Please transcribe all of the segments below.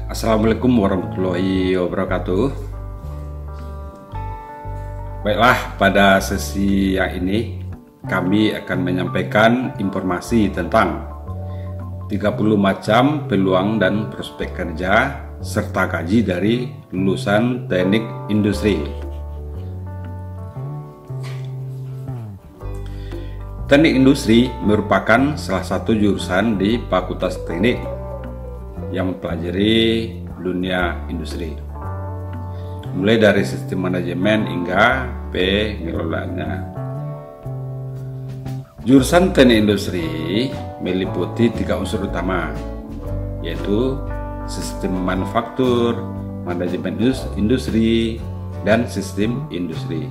Assalamualaikum warahmatullahi wabarakatuh. Baiklah, pada sesi yang ini kami akan menyampaikan informasi tentang 30 macam peluang dan prospek kerja serta gaji dari lulusan teknik industri. Teknik industri merupakan salah satu jurusan di Fakultas Teknik yang mempelajari dunia industri, mulai dari sistem manajemen hingga pengelolaannya. Jurusan teknik industri meliputi 3 unsur utama, yaitu sistem manufaktur, manajemen industri, dan sistem industri.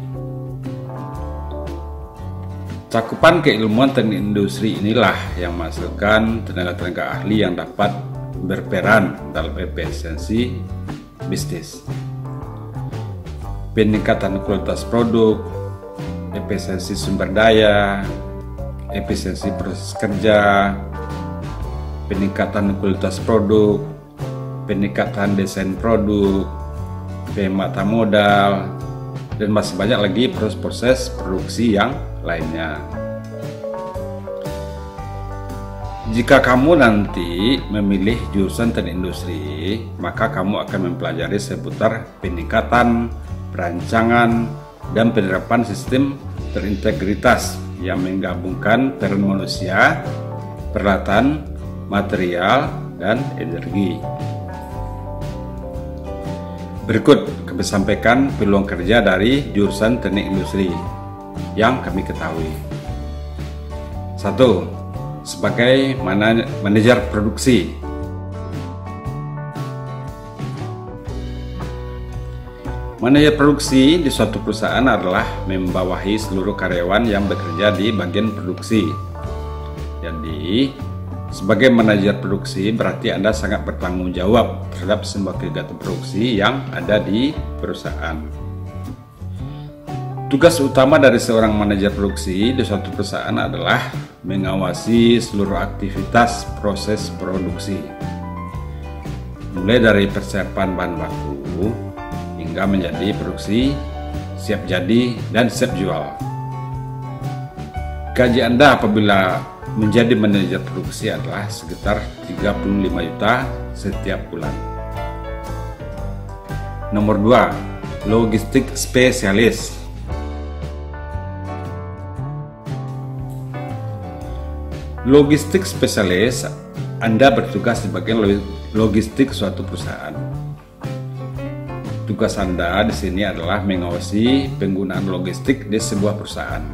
Cakupan keilmuan teknik industri inilah yang menghasilkan tenaga-tenaga ahli yang dapat berperan dalam efisiensi bisnis, peningkatan kualitas produk, efisiensi sumber daya, efisiensi proses kerja, peningkatan kualitas produk, peningkatan desain produk, penghematan modal, dan masih banyak lagi proses-proses produksi yang lainnya. Jika kamu nanti memilih jurusan teknik industri, maka kamu akan mempelajari seputar peningkatan, perancangan, dan penerapan sistem terintegritas yang menggabungkan peran manusia, peralatan, material, dan energi. Berikut kami sampaikan peluang kerja dari jurusan teknik industri yang kami ketahui. 1. Sebagai manajer produksi. Manajer produksi di suatu perusahaan adalah membawahi seluruh karyawan yang bekerja di bagian produksi. Jadi, sebagai manajer produksi berarti Anda sangat bertanggung jawab terhadap semua kegiatan produksi yang ada di perusahaan. Tugas utama dari seorang manajer produksi di suatu perusahaan adalah mengawasi seluruh aktivitas proses produksi, mulai dari persiapan bahan baku hingga menjadi produksi, siap jadi, dan siap jual. Gaji Anda apabila menjadi manajer produksi adalah sekitar 35 juta setiap bulan. Nomor 2, logistik spesialis. Logistik spesialis, Anda bertugas di bagian logistik suatu perusahaan. Tugas Anda di sini adalah mengawasi penggunaan logistik di sebuah perusahaan.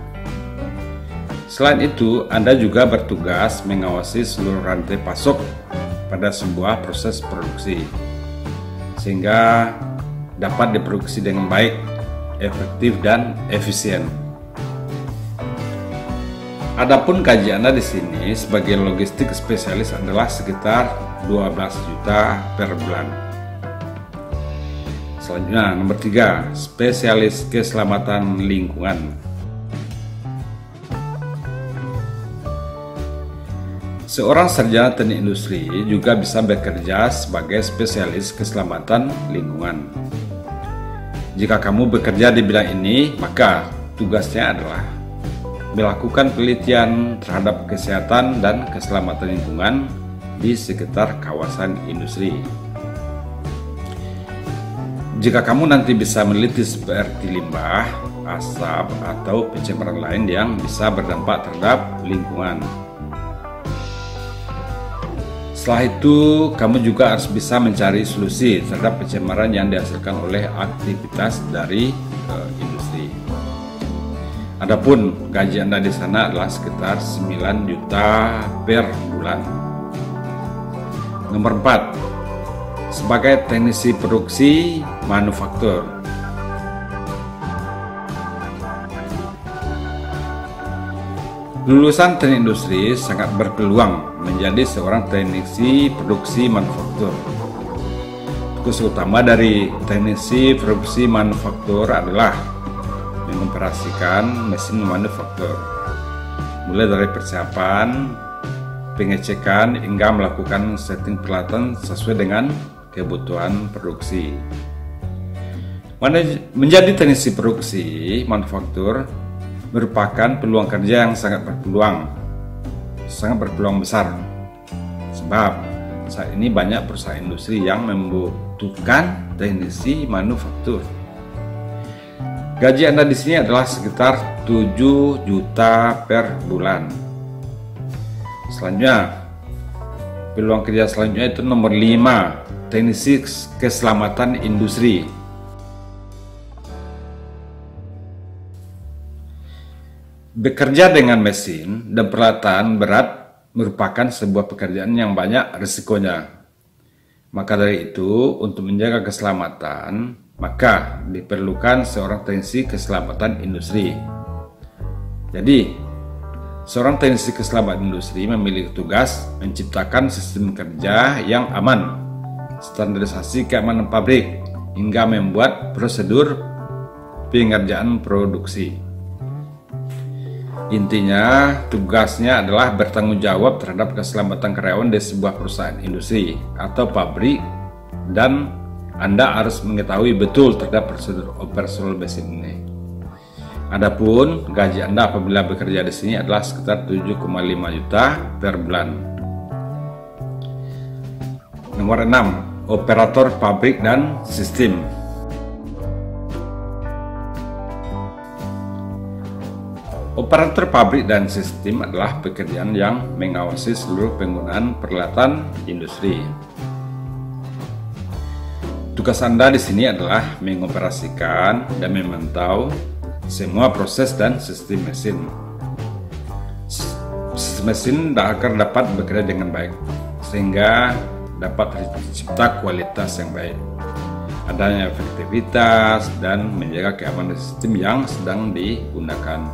Selain itu, Anda juga bertugas mengawasi seluruh rantai pasok pada sebuah proses produksi, sehingga dapat diproduksi dengan baik, efektif, dan efisien. Adapun gaji Anda di sini sebagai logistik spesialis adalah sekitar 12 juta per bulan. Selanjutnya, nomor 3, spesialis keselamatan lingkungan. Seorang sarjana teknik industri juga bisa bekerja sebagai spesialis keselamatan lingkungan. Jika kamu bekerja di bidang ini, maka tugasnya adalah melakukan penelitian terhadap kesehatan dan keselamatan lingkungan di sekitar kawasan industri. Jika kamu nanti bisa meneliti seperti limbah, asap, atau pencemaran lain yang bisa berdampak terhadap lingkungan. Setelah itu, kamu juga harus bisa mencari solusi terhadap pencemaran yang dihasilkan oleh aktivitas dari industri. Adapun gaji Anda di sana adalah sekitar 9 juta per bulan. Nomor 4, sebagai teknisi produksi manufaktur. Lulusan teknik industri sangat berpeluang menjadi seorang teknisi produksi manufaktur. Tugas utama dari teknisi produksi manufaktur adalah mengoperasikan mesin manufaktur, mulai dari persiapan, pengecekan, hingga melakukan setting peralatan sesuai dengan kebutuhan produksi. Menjadi teknisi produksi manufaktur merupakan peluang kerja yang sangat berpeluang besar. Sebab saat ini banyak perusahaan industri yang membutuhkan teknisi manufaktur. Gaji Anda di sini adalah sekitar 7 juta per bulan. Selanjutnya, peluang kerja selanjutnya itu nomor 5, teknisi keselamatan industri. Bekerja dengan mesin dan peralatan berat merupakan sebuah pekerjaan yang banyak risikonya. Maka dari itu, untuk menjaga keselamatan, maka diperlukan seorang teknisi keselamatan industri. Jadi, seorang teknisi keselamatan industri memiliki tugas menciptakan sistem kerja yang aman, standarisasi keamanan pabrik, hingga membuat prosedur pengerjaan produksi. Intinya, tugasnya adalah bertanggung jawab terhadap keselamatan karyawan di sebuah perusahaan industri atau pabrik, dan Anda harus mengetahui betul terhadap prosedur operasional mesin ini. Adapun gaji Anda apabila bekerja di sini adalah sekitar 7,5 juta per bulan. Nomor 6, operator pabrik dan sistem. Operator pabrik dan sistem adalah pekerjaan yang mengawasi seluruh penggunaan peralatan industri. Tugas Anda di sini adalah mengoperasikan dan memantau semua proses dan sistem mesin. Sistem mesin agar dapat bekerja dengan baik, sehingga dapat tercipta kualitas yang baik, adanya efektivitas, dan menjaga keamanan sistem yang sedang digunakan.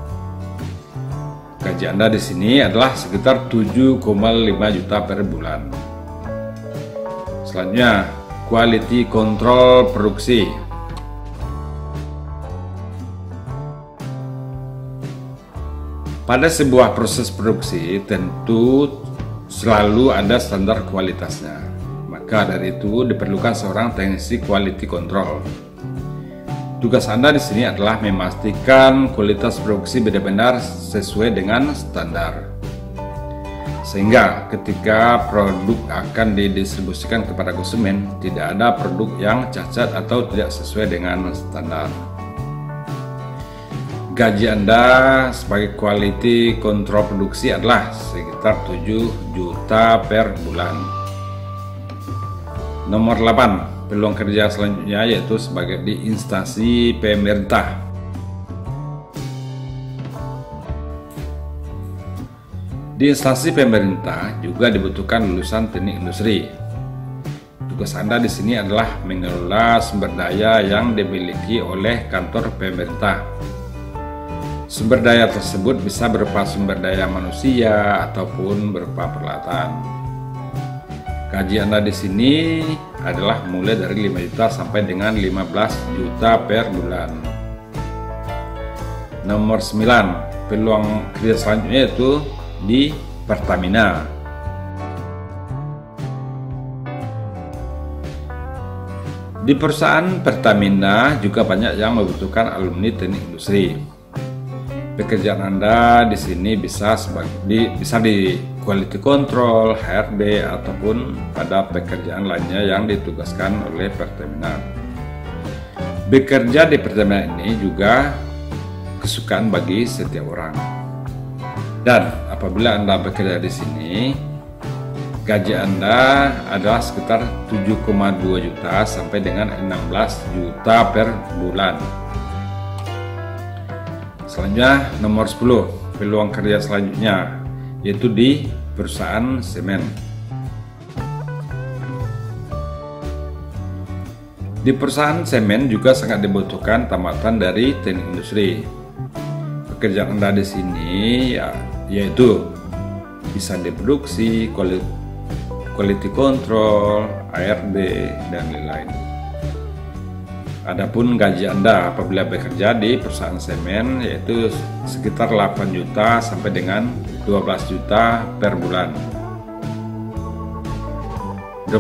Gaji Anda di sini adalah sekitar 7,5 juta per bulan. Selanjutnya, quality control produksi. Pada sebuah proses produksi tentu selalu ada standar kualitasnya. Maka dari itu diperlukan seorang teknisi quality control. Tugas Anda di sini adalah memastikan kualitas produksi benar-benar sesuai dengan standar, sehingga ketika produk akan didistribusikan kepada konsumen, tidak ada produk yang cacat atau tidak sesuai dengan standar. Gaji Anda sebagai quality control produksi adalah sekitar 7 juta per bulan. Nomor 8, peluang kerja selanjutnya yaitu sebagai di instansi pemerintah. Di instansi pemerintah juga dibutuhkan lulusan teknik industri. Tugas Anda di sini adalah mengelola sumber daya yang dimiliki oleh kantor pemerintah. Sumber daya tersebut bisa berupa sumber daya manusia ataupun berupa peralatan. Gaji Anda di sini adalah mulai dari 5 juta sampai dengan 15 juta per bulan. Nomor 9, peluang kerja selanjutnya yaitu di Pertamina. Di perusahaan Pertamina juga banyak yang membutuhkan alumni teknik industri. Pekerjaan Anda di sini bisa di quality control, HRD, ataupun pada pekerjaan lainnya yang ditugaskan oleh Pertamina. Bekerja di Pertamina ini juga kesukaan bagi setiap orang. Dan apabila Anda bekerja di sini, gaji Anda adalah sekitar 7,2 juta sampai dengan 16 juta per bulan. Selanjutnya, nomor 10, peluang kerja selanjutnya yaitu di perusahaan semen. Di perusahaan semen juga sangat dibutuhkan tamatan dari teknik industri. Pekerjaan Anda di sini yaitu bisa diproduksi, quality control, ARD, dan lain-lain. Adapun gaji Anda apabila bekerja di perusahaan semen yaitu sekitar 8 juta sampai dengan 12 juta per bulan. 12.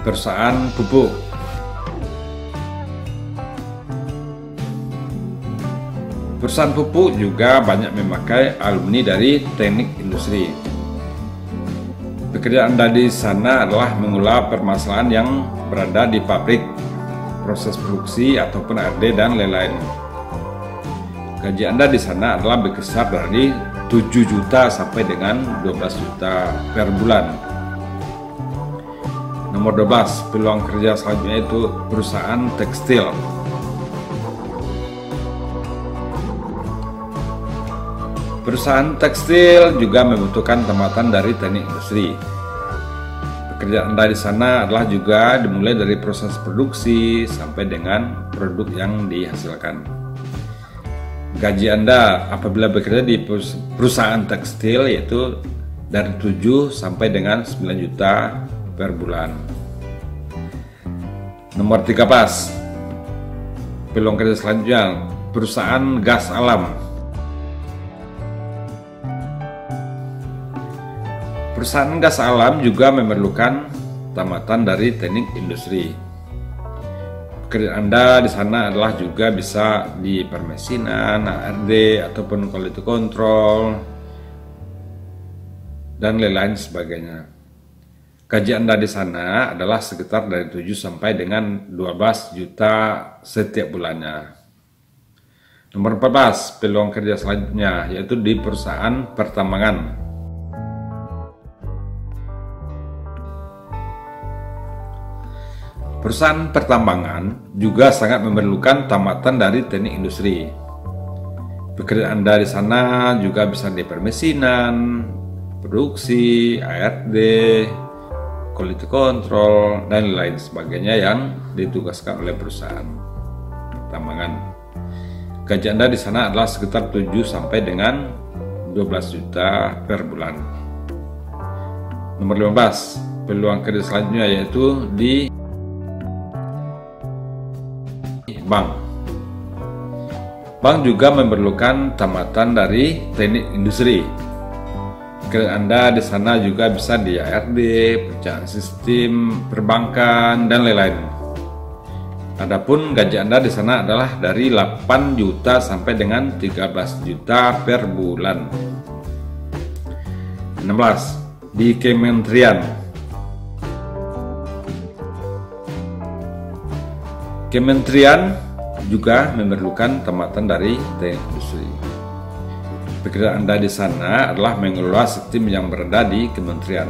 perusahaan pupuk. Perusahaan pupuk juga banyak memakai alumni dari teknik industri. Pekerjaan Anda di sana adalah mengolah permasalahan yang berada di pabrik, proses produksi ataupun R&D dan lain-lain. Gaji Anda di sana adalah berkisar dari 7 juta sampai dengan 12 juta per bulan. Nomor 12, peluang kerja selanjutnya itu perusahaan tekstil. Perusahaan tekstil juga membutuhkan tamatan dari teknik industri. Pekerjaan Anda di sana adalah juga dimulai dari proses produksi sampai dengan produk yang dihasilkan. Gaji Anda apabila bekerja di perusahaan tekstil yaitu dari 7 sampai dengan 9 juta per bulan. Nomor 13, peluang kerja selanjutnya perusahaan gas alam. Perusahaan gas alam juga memerlukan tamatan dari teknik industri. Pekerjaan Anda di sana adalah juga bisa di permesinan, HRD ataupun quality control dan lain-lain sebagainya. Gaji Anda di sana adalah sekitar dari 7 sampai dengan 12 juta setiap bulannya. Nomor 14, peluang kerja selanjutnya yaitu di perusahaan pertambangan. Perusahaan pertambangan juga sangat memerlukan tamatan dari teknik industri. Pekerjaan Anda di sana juga bisa di permesinan, produksi, ARD, quality control, dan lain sebagainya yang ditugaskan oleh perusahaan pertambangan. Gaji Anda di sana adalah sekitar 7 sampai dengan 12 juta per bulan. Nomor 15, peluang kerja selanjutnya yaitu di bank. Bank juga memerlukan tamatan dari teknik industri. Pekerjaan Anda di sana juga bisa di ARD, perencanaan sistem perbankan, dan lain-lain. Adapun gaji Anda di sana adalah dari 8 juta sampai dengan 13 juta per bulan. 16, di kementerian. Kementerian juga memerlukan tamatan dari teknik industri. Pekerjaan Anda di sana adalah mengelola sistem yang berada di kementerian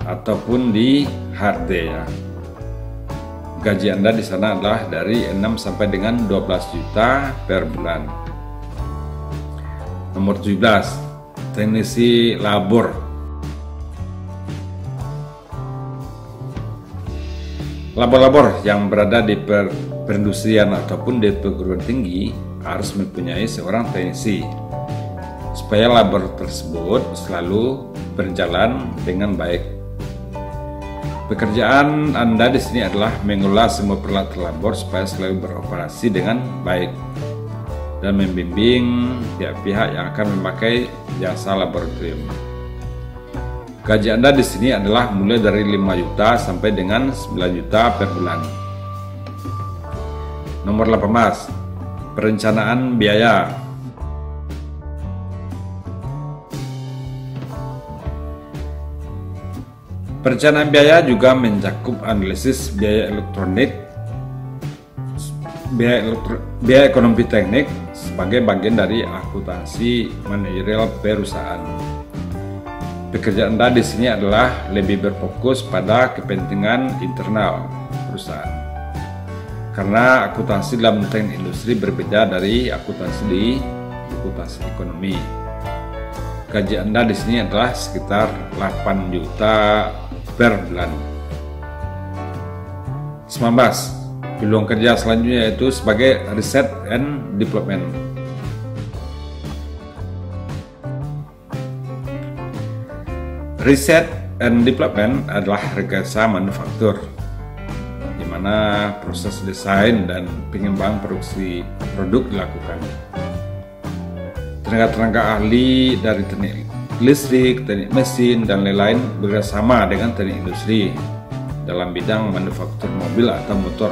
ataupun di HRD ya. Gaji Anda di sana adalah dari 6 sampai dengan 12 juta per bulan. Nomor 17, teknisi labor. Labor-labor yang berada di perindustrian ataupun di perguruan tinggi harus mempunyai seorang teknisi supaya labor tersebut selalu berjalan dengan baik. Pekerjaan Anda di sini adalah mengolah semua peralatan labor supaya selalu beroperasi dengan baik dan membimbing pihak-pihak yang akan memakai jasa laboratorium. Gaji Anda di sini adalah mulai dari 5 juta sampai dengan 9 juta per bulan. Nomor 18, perencanaan biaya. Perencanaan biaya juga mencakup analisis biaya elektronik, biaya ekonomi teknik sebagai bagian dari akuntansi manajerial perusahaan. Pekerjaan Anda di sini adalah lebih berfokus pada kepentingan internal perusahaan. Karena akuntansi dalam teknik industri berbeda dari akuntansi di akuntansi ekonomi. Gaji Anda di sini adalah sekitar 8 juta per bulan. 19, peluang kerja selanjutnya yaitu sebagai Research and Development. Research and Development adalah rekayasa manufaktur, di mana proses desain dan pengembangan produksi produk dilakukan. Tenaga-tenaga ahli dari teknik listrik, teknik mesin, dan lain-lain bekerjasama dengan teknik industri dalam bidang manufaktur mobil atau motor.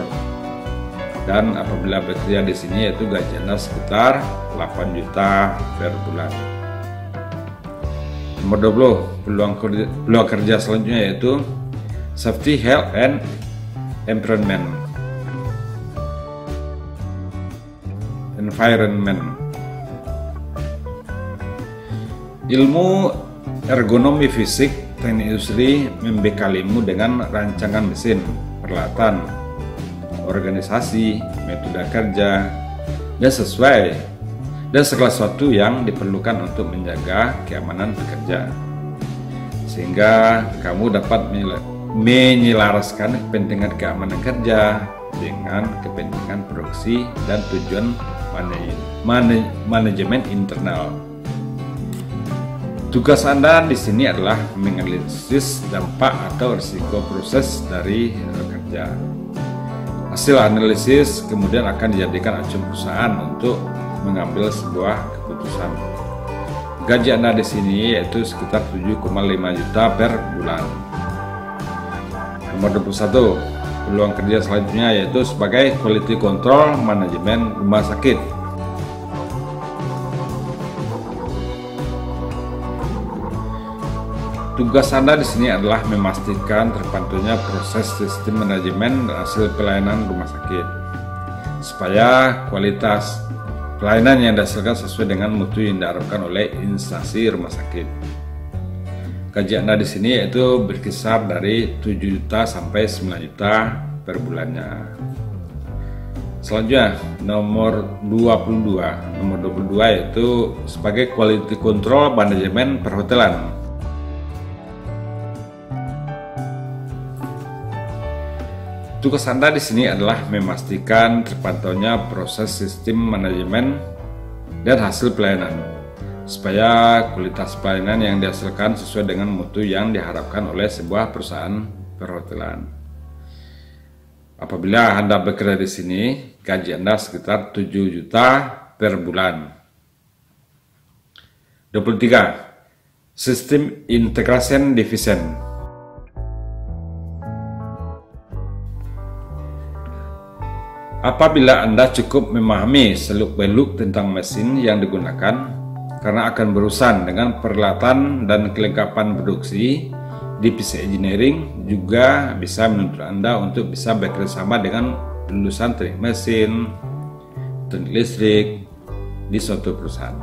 Dan apabila bekerja di sini yaitu gaji Anda sekitar 8 juta per bulan. Nomor 20, peluang kerja selanjutnya yaitu safety, health, and environment. Ilmu ergonomi fisik teknik industri membekalimu dengan rancangan mesin, peralatan, organisasi, metode kerja, dan segala sesuatu yang diperlukan untuk menjaga keamanan pekerja, sehingga kamu dapat menyelaraskan kepentingan keamanan kerja dengan kepentingan produksi dan tujuan manajemen internal. Tugas Anda di sini adalah menganalisis dampak atau risiko proses dari kerja. Hasil analisis kemudian akan dijadikan acuan perusahaan untuk mengambil sebuah keputusan. Gaji Anda di sini yaitu sekitar 7,5 juta per bulan. Nomor 21, peluang kerja selanjutnya yaitu sebagai quality control manajemen rumah sakit. Tugas Anda di sini adalah memastikan terpantaunya proses sistem manajemen dan hasil pelayanan rumah sakit, supaya kualitas pelayanan yang dihasilkan sesuai dengan mutu yang diharapkan oleh instansi rumah sakit. Gaji Anda di sini yaitu berkisar dari 7 juta sampai 9 juta per bulannya. Selanjutnya nomor 22. Nomor 22 yaitu sebagai quality control manajemen perhotelan. Tugas Anda di sini adalah memastikan terpantaunya proses sistem manajemen dan hasil pelayanan, supaya kualitas pelayanan yang dihasilkan sesuai dengan mutu yang diharapkan oleh sebuah perusahaan perhotelan. Apabila Anda bekerja di sini, gaji Anda sekitar 7 juta per bulan. 23. Sistem integration division. Apabila Anda cukup memahami seluk-beluk tentang mesin yang digunakan, karena akan berurusan dengan peralatan dan kelengkapan produksi, divisi engineering juga bisa menuntut Anda untuk bisa bekerjasama dengan lulusan teknik mesin, teknik listrik di suatu perusahaan.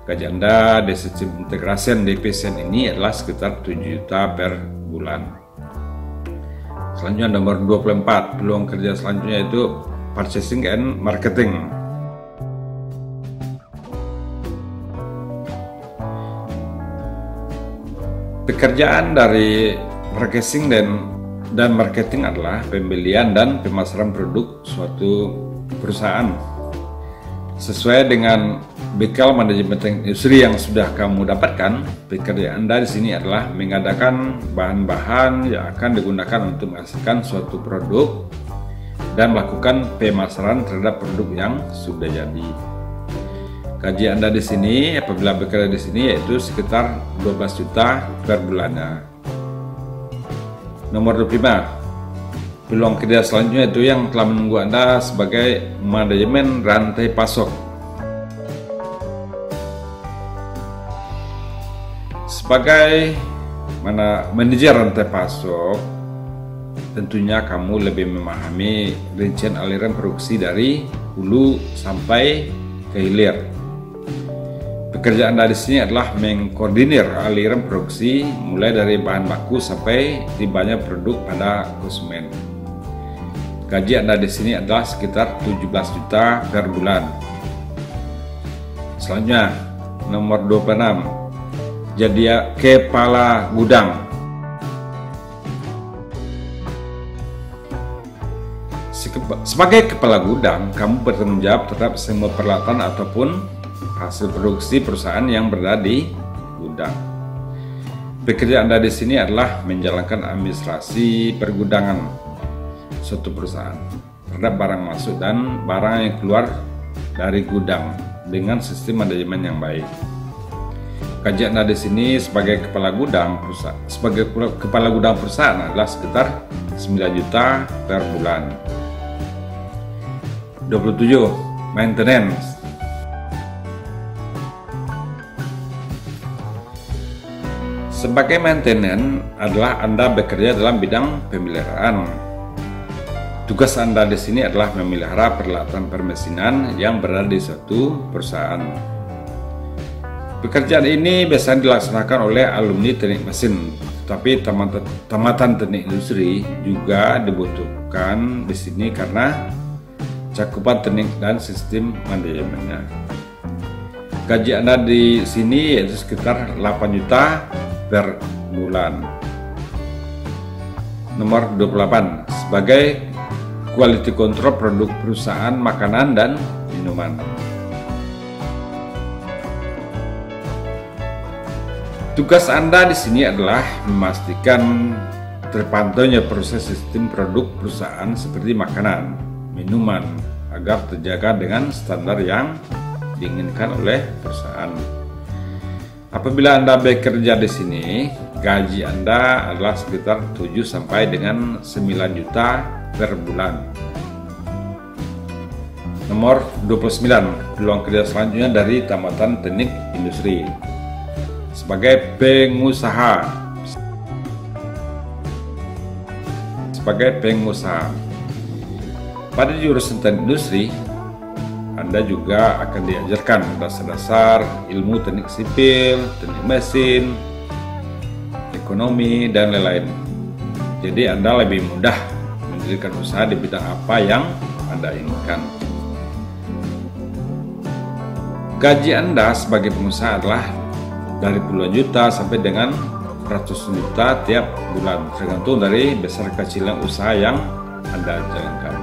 Gaji Anda di sistem integration division ini adalah sekitar 7 juta per bulan. Selanjutnya nomor 24, peluang kerja selanjutnya itu purchasing and marketing. Pekerjaan dari purchasing dan marketing adalah pembelian dan pemasaran produk suatu perusahaan. Sesuai dengan bekal manajemen teknik industri yang sudah kamu dapatkan, pekerjaan Anda di sini adalah mengadakan bahan-bahan yang akan digunakan untuk menghasilkan suatu produk dan melakukan pemasaran terhadap produk yang sudah jadi. Gaji Anda di sini apabila bekerja di sini yaitu sekitar 12 juta per bulannya. Nomor 25. Peluang kerja selanjutnya itu yang telah menunggu Anda sebagai manajemen rantai pasok. Sebagai manajer rantai pasok, tentunya kamu lebih memahami rincian aliran produksi dari hulu sampai ke hilir. Pekerjaan Anda di sini adalah mengkoordinir aliran produksi mulai dari bahan baku sampai tibanya produk pada konsumen. Gaji Anda di sini adalah sekitar 17 juta per bulan. Selanjutnya, nomor 26, jadi kepala gudang. Sebagai kepala gudang, kamu bertanggung jawab terhadap semua peralatan ataupun hasil produksi perusahaan yang berada di gudang. Pekerjaan Anda di sini adalah menjalankan administrasi pergudangan suatu perusahaan terhadap barang masuk dan barang yang keluar dari gudang dengan sistem manajemen yang baik. Gaji Anda di sini sebagai kepala gudang perusahaan adalah sekitar 9 juta per bulan. 27. Maintenance. Sebagai maintenance adalah Anda bekerja dalam bidang pemeliharaan. Tugas Anda di sini adalah memelihara peralatan permesinan yang berada di suatu perusahaan. Pekerjaan ini biasanya dilaksanakan oleh alumni teknik mesin, tapi tamatan teknik industri juga dibutuhkan di sini karena cakupan teknik dan sistem manajemennya. Gaji Anda di sini yaitu sekitar 8 juta per bulan. Nomor 28, sebagai quality control produk perusahaan makanan dan minuman. Tugas Anda di sini adalah memastikan terpantaunya proses sistem produk perusahaan seperti makanan, minuman agar terjaga dengan standar yang diinginkan oleh perusahaan. Apabila Anda bekerja di sini, gaji Anda adalah sekitar 7 sampai dengan 9 juta per bulan. Nomor 29, peluang kerja selanjutnya dari tamatan teknik industri. Sebagai pengusaha. Pada jurusan teknik industri, Anda juga akan diajarkan dasar-dasar ilmu teknik sipil, teknik mesin, ekonomi, dan lain-lain. Jadi Anda lebih mudah mendirikan usaha di bidang apa yang Anda inginkan. Gaji Anda sebagai pengusaha adalah dari puluhan juta sampai dengan ratus juta tiap bulan, tergantung dari besar kecilnya usaha yang Anda jalankan.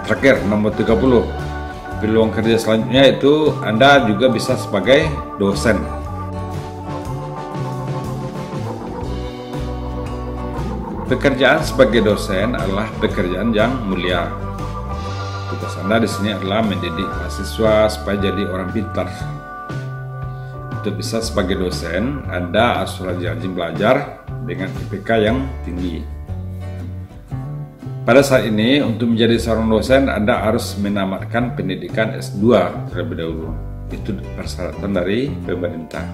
Terakhir, nomor 30, peluang kerja selanjutnya itu Anda juga bisa sebagai dosen. Pekerjaan sebagai dosen adalah pekerjaan yang mulia. Tugas Anda di sini adalah mendidik mahasiswa supaya jadi orang pintar. Untuk bisa sebagai dosen, Anda harus rajin belajar dengan IPK yang tinggi. Pada saat ini, untuk menjadi seorang dosen, Anda harus menamatkan pendidikan S2 terlebih dahulu. Itu persyaratan dari pemerintah.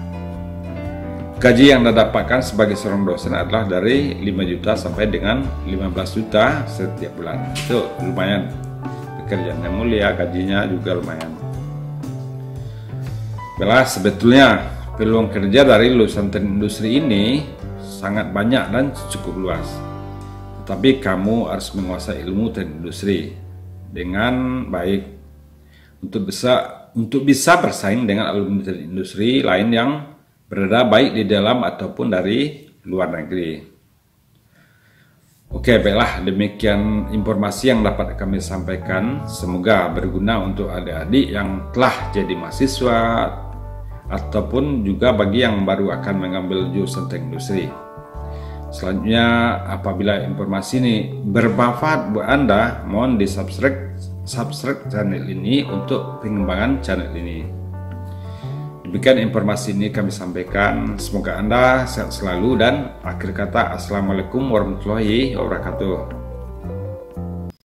Gaji yang Anda dapatkan sebagai seorang dosen adalah dari 5 juta sampai dengan 15 juta setiap bulan. Itu lumayan. Pekerjaannya mulia, gajinya juga lumayan. Sebetulnya peluang kerja dari lulusan teknik industri ini sangat banyak dan cukup luas. Tetapi kamu harus menguasai ilmu teknik industri dengan baik untuk bisa bersaing dengan alumni teknik industri lain yang berada baik di dalam ataupun dari luar negeri. Oke, baiklah, demikian informasi yang dapat kami sampaikan. Semoga berguna untuk adik-adik yang telah jadi mahasiswa ataupun juga bagi yang baru akan mengambil jurusan teknik industri. Selanjutnya, apabila informasi ini bermanfaat buat Anda, mohon di subscribe channel ini untuk pengembangan channel ini. Demikian informasi ini kami sampaikan. Semoga Anda sehat selalu dan akhir kata, Assalamualaikum warahmatullahi wabarakatuh.